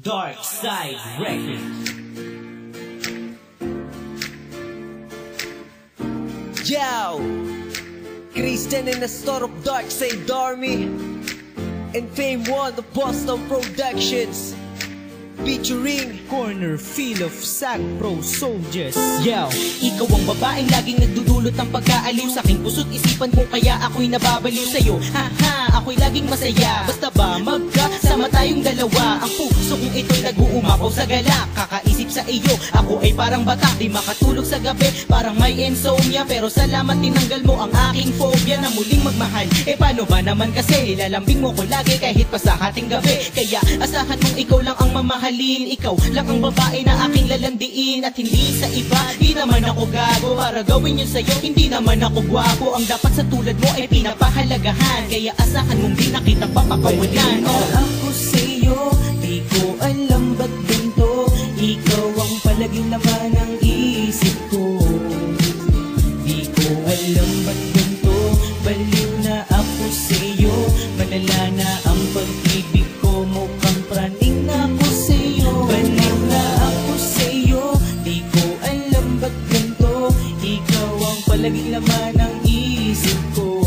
Dark Side Records. Yo, Christian in the store of Dark Side Army and Fame One of Boston Productions, featuring Corner Feel of Sac Pro Soldiers. Yo, ikaw ang babaeng laging nagdudulot ng pagkaaliw sa aking puso't isipan ko, kaya ako'y nababaliw sa'yo. Haha, ako'y laging masaya. Basta ba magkasama tayong dalawa? Ang puso kong ito'y nag-uumapaw sa galak. Kakaisip sa iyo, ako ay parang batak, di makatulog sa gabi, parang may insomnia. Pero salamat tinanggal mo ang aking phobia na muling magmahal. Paano ba naman kasi nilalambing mo ko lagi kahit pa sa hating gabi. Kaya asahan mong ikaw lang ang mamahalin, ikaw lang ang babae na aking lalandiin. At hindi sa iba, di naman ako gago para gawin yun sa'yo. Hindi naman ako gwapo, ang dapat sa tulad mo ay pinapahalagahan. Kaya asahan mong di na kita papakawalan. Ako sa'yo, di ko alam ba't ganito. Ikaw ang palaging laman ng isip ko. Di ko alam ba't ganito. Baliw na ako sa'yo. Malala na ang pag-ibig ko. Mukhang praning na ako sa'yo. Baliw na ako sa'yo. Di ko alam ba't ganito. Ikaw ang palaging laman ng isip ko.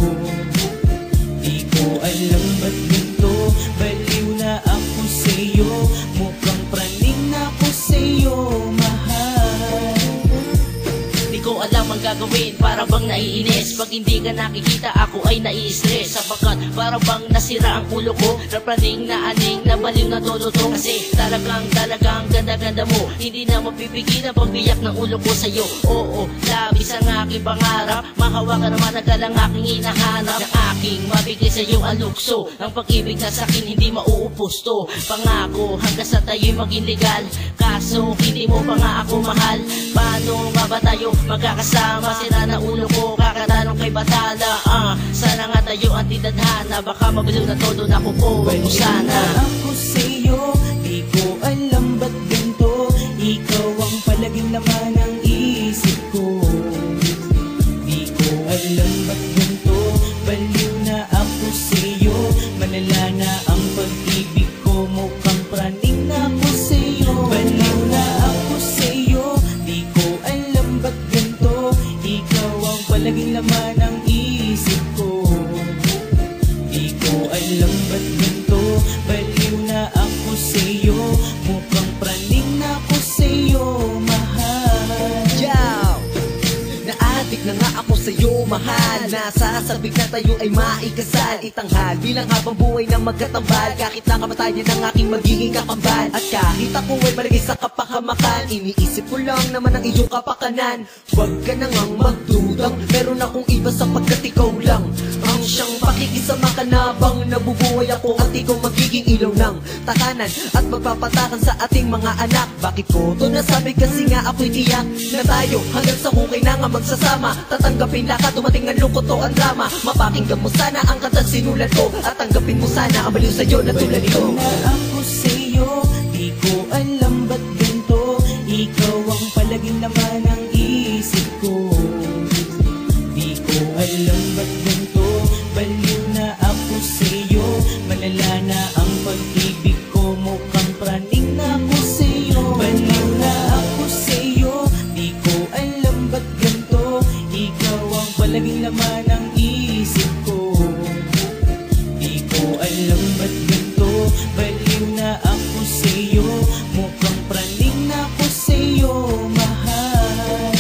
Di ko alam ba't ganito. Baliw na ako sa'yo. Mukhang praning na ako sa'yo, mahal. Di ko alam ang gagawin, para bang naiinis. Pag hindi ka nakikita, ako ay nai-stress. Sapagkat para bang nasira ang ulo ko, napraning na aning, nabaliw na todo to. Kasi talagang ganda-ganda mo. Hindi na mapipigil ang pagbiyak ng ulo ko sa'yo. Oo, labis ang aking pangarap. Mahawakan naman agad ang aking hinahanap. Ng aking mabigay sa'yo ang lukso. Ang pag-ibig na sa'kin hindi mauupos to. Pangako hanggang sa tayo'y maging legal. Kaso hindi mo pa nga ako mahal. Paano nga ba tayo magkakasama? Sira na ulo ko, kakatanong kay Batala. Sana nga tayo ang titadhana. Baka mabaliw na todo na kuko mo sana. Ako sa'yo, di ko alam ba't ganito. Ikaw ang palaging laman ng isip ko. Di ko alam ba't ganito. Baliw na ako sa'yo. Malala na ang pag-ibig ko. Mukhang praning na ako sa'yo. Baliw na ako sa'yo. Di ko alam ba't ganito. Ikaw ang palaging laman ng isip ko. Di ko alam ba't ganito. Baliw na ako sa'yo. Mukhang praning na ako sa'yo, mahal. Yo, naadik na nga ako sa'yo, mahal. Nasasabik na tayo ay maikasal. Itanghal bilang habang buhay na magkatambal. Kahit nakamatayan ang aking magiging kakambal. At kahit ako ay malagay sa kapahamakan, iniisip ko lang naman ang iyong kapakanan. Huwag ka na ngang magdudang, meron akong iba sapagkat ikaw lang ang siyang pakikisama ka na bang nabubuhay ako at ikaw magiging ilaw ng takanan at magpapatakan sa ating mga anak. Bakit ko to nasabi? Kasi nga ako'y tiyak na tayo hanggang sa hukay na nga magsasama. Tatanggapin lahat, dumating ang lungkot o ang drama. Mapakinggan mo sana ang kantang sinulat ko at tanggapin mo sana ang baliw sa'yo na tulad ko. Na ako sa'yo, di ko alam ba't ganito. Ikaw ang palaging laman ng isip ko. Di ko alam ba't ganito. Baliw na ako sa'yo. Malala na ang pag-ibig ko. Mukhang praning na ako sa'yo. Baliw na ako sa'yo. Di ko alam ba't ganito. Ikaw ang palaging laman ng isip ko. Di ko alam ba't ganito. Baliw na ako sa'yo. Mukhang praning na ako sa'yo, mahal.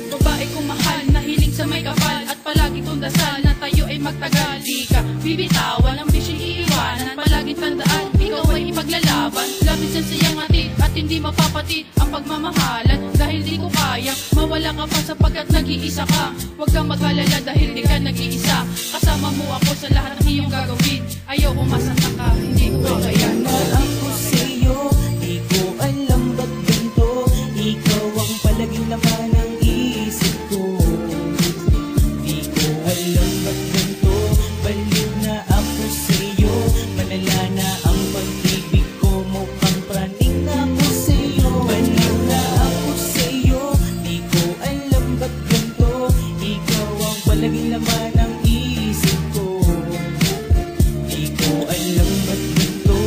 Babae kong mahal, nahiling sa may kapal at palagi kong dasal na tayo ay magtagal. Di ka bibitawan, ang bisyong iiwanan. Palaging tandaan, ikaw ay ipaglalaban. Labis ang sayang atid at hindi mapapatid ang pagmamahalan. Dahil di ko kaya, mawala ka pa sapagkat nag-iisa ka. Huwag kang mag-alala dahil di ka nag-iisa. Kasama mo ako sa lahat ng iyong gagawin. Ayaw umasanta ka, hindi ko kakayan. Na ako sa'yo, di ko alam ba't ganito. Ikaw ang palaging laman ng isip ko. Di ko alam ba't ganito. Baliw na ako sa'yo. Malala na ang pag-ibig ko. Mukhang praning na ako sa'yo. Baliw na ako sa'yo. Di ko alam ba't ganito. Ikaw ang palaging laman ng isip ko. Di ko alam ba't ganito.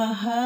mahal.